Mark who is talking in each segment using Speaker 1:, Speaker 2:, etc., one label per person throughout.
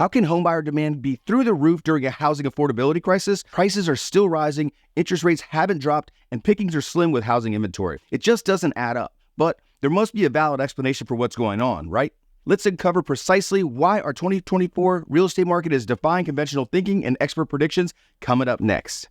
Speaker 1: How can homebuyer demand be through the roof during a housing affordability crisis? Prices are still rising, interest rates haven't dropped, and pickings are slim with housing inventory. It just doesn't add up. But there must be a valid explanation for what's going on, right? Let's uncover precisely why our 2024 real estate market is defying conventional thinking and expert predictions coming up next.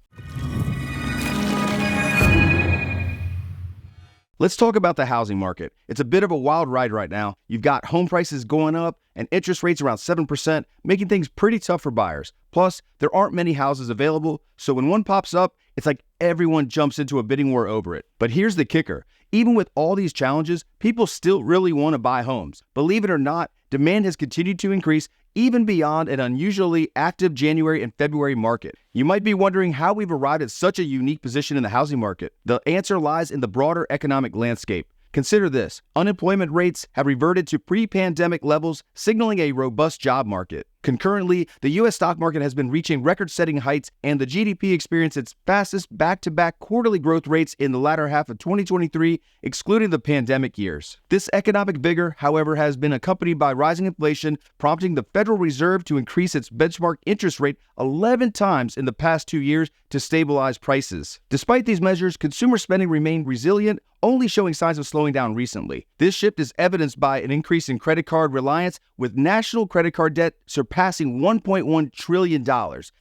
Speaker 1: Let's talk about the housing market. It's a bit of a wild ride right now. You've got home prices going up and interest rates around 7%, making things pretty tough for buyers. Plus, there aren't many houses available, so when one pops up, it's like everyone jumps into a bidding war over it. But here's the kicker. Even with all these challenges, people still really want to buy homes. Believe it or not, demand has continued to increase even beyond an unusually active January and February market. You might be wondering how we've arrived at such a unique position in the housing market. The answer lies in the broader economic landscape. Consider this. Unemployment rates have reverted to pre-pandemic levels, signaling a robust job market. Concurrently, the U.S. stock market has been reaching record-setting heights, and the GDP experienced its fastest back-to-back quarterly growth rates in the latter half of 2023, excluding the pandemic years. This economic vigor, however, has been accompanied by rising inflation, prompting the Federal Reserve to increase its benchmark interest rate 11 times in the past 2 years to stabilize prices. Despite these measures, consumer spending remained resilient, only showing signs of slowing down recently. This shift is evidenced by an increase in credit card reliance, with national credit card debt surpassing $1.1 trillion.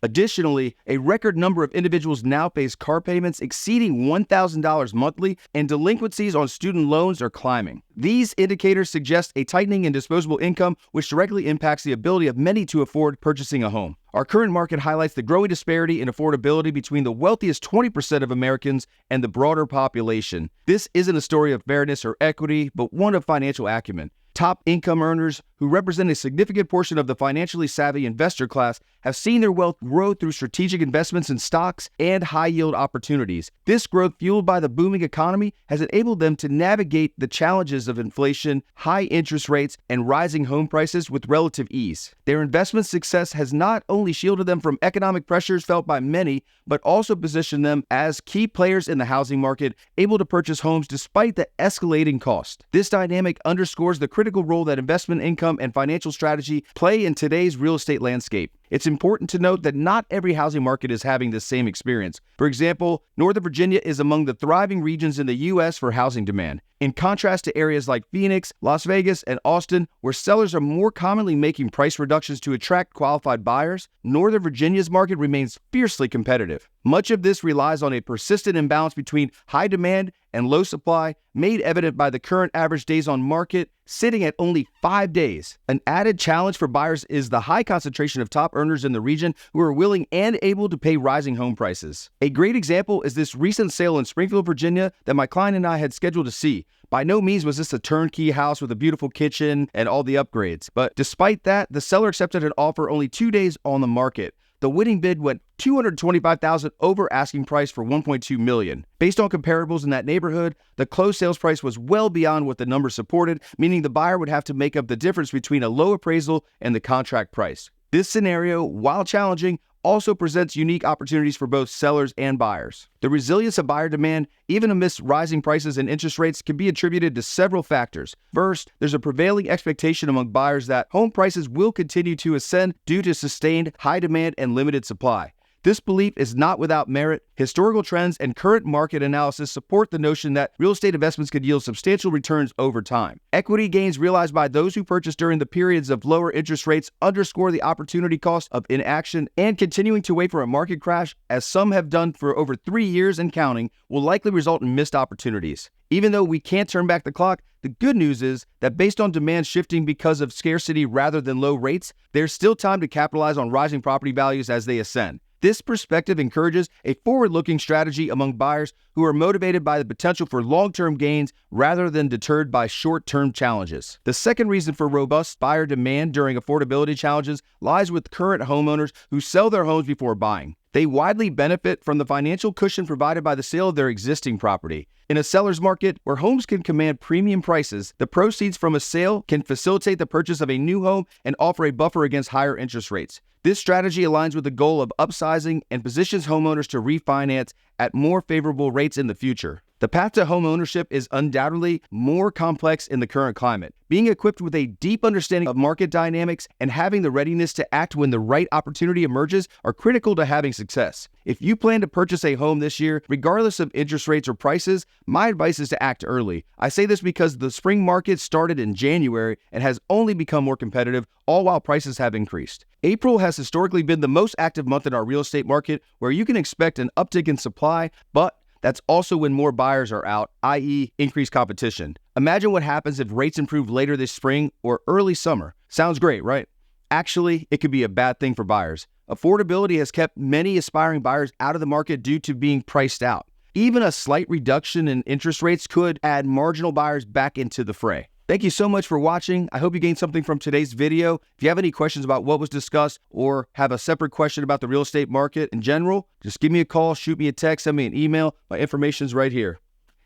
Speaker 1: Additionally, a record number of individuals now face car payments exceeding $1,000 monthly, and delinquencies on student loans are climbing. These indicators suggest a tightening in disposable income, which directly impacts the ability of many to afford purchasing a home. Our current market highlights the growing disparity in affordability between the wealthiest 20% of Americans and the broader population. This isn't a story of fairness or equity, but one of financial acumen. Top income earners, who represent a significant portion of the financially savvy investor class, have seen their wealth grow through strategic investments in stocks and high-yield opportunities. This growth, fueled by the booming economy, has enabled them to navigate the challenges of inflation, high interest rates, and rising home prices with relative ease. Their investment success has not only shielded them from economic pressures felt by many, but also positioned them as key players in the housing market, able to purchase homes despite the escalating cost. This dynamic underscores the critical role that investment income and financial strategy play in today's real estate landscape. It's important to note that not every housing market is having the same experience. For example, Northern Virginia is among the thriving regions in the U.S. for housing demand. In contrast to areas like Phoenix, Las Vegas, and Austin, where sellers are more commonly making price reductions to attract qualified buyers, Northern Virginia's market remains fiercely competitive. Much of this relies on a persistent imbalance between high demand and low supply, made evident by the current average days on market sitting at only 5 days. An added challenge for buyers is the high concentration of top earners in the region who are willing and able to pay rising home prices. A great example is this recent sale in Springfield, Virginia that my client and I had scheduled to see. By no means was this a turnkey house with a beautiful kitchen and all the upgrades, but despite that, the seller accepted an offer only 2 days on the market. The winning bid went $225,000 over asking price for $1.2 million. Based on comparables in that neighborhood, the closed sales price was well beyond what the numbers supported, meaning the buyer would have to make up the difference between a low appraisal and the contract price. This scenario, while challenging, also presents unique opportunities for both sellers and buyers. The resilience of buyer demand, even amidst rising prices and interest rates, can be attributed to several factors. First, there's a prevailing expectation among buyers that home prices will continue to ascend due to sustained high demand and limited supply. This belief is not without merit. Historical trends and current market analysis support the notion that real estate investments could yield substantial returns over time. Equity gains realized by those who purchased during the periods of lower interest rates underscore the opportunity cost of inaction, and continuing to wait for a market crash, as some have done for over 3 years and counting, will likely result in missed opportunities. Even though we can't turn back the clock, the good news is that based on demand shifting because of scarcity rather than low rates, there's still time to capitalize on rising property values as they ascend. This perspective encourages a forward-looking strategy among buyers who are motivated by the potential for long-term gains rather than deterred by short-term challenges. The second reason for robust buyer demand during affordability challenges lies with current homeowners who sell their homes before buying. They widely benefit from the financial cushion provided by the sale of their existing property. In a seller's market where homes can command premium prices, the proceeds from a sale can facilitate the purchase of a new home and offer a buffer against higher interest rates. This strategy aligns with the goal of upsizing and positions homeowners to refinance at more favorable rates in the future. The path to home ownership is undoubtedly more complex in the current climate. Being equipped with a deep understanding of market dynamics and having the readiness to act when the right opportunity emerges are critical to having success. If you plan to purchase a home this year, regardless of interest rates or prices, my advice is to act early. I say this because the spring market started in January and has only become more competitive, all while prices have increased. April has historically been the most active month in our real estate market, where you can expect an uptick in supply, but that's also when more buyers are out, i.e. increased competition. Imagine what happens if rates improve later this spring or early summer. Sounds great, right? Actually, it could be a bad thing for buyers. Affordability has kept many aspiring buyers out of the market due to being priced out. Even a slight reduction in interest rates could add marginal buyers back into the fray. Thank you so much for watching. I hope you gained something from today's video. If you have any questions about what was discussed or have a separate question about the real estate market in general, just give me a call, shoot me a text, send me an email. My information's right here.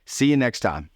Speaker 1: See you next time.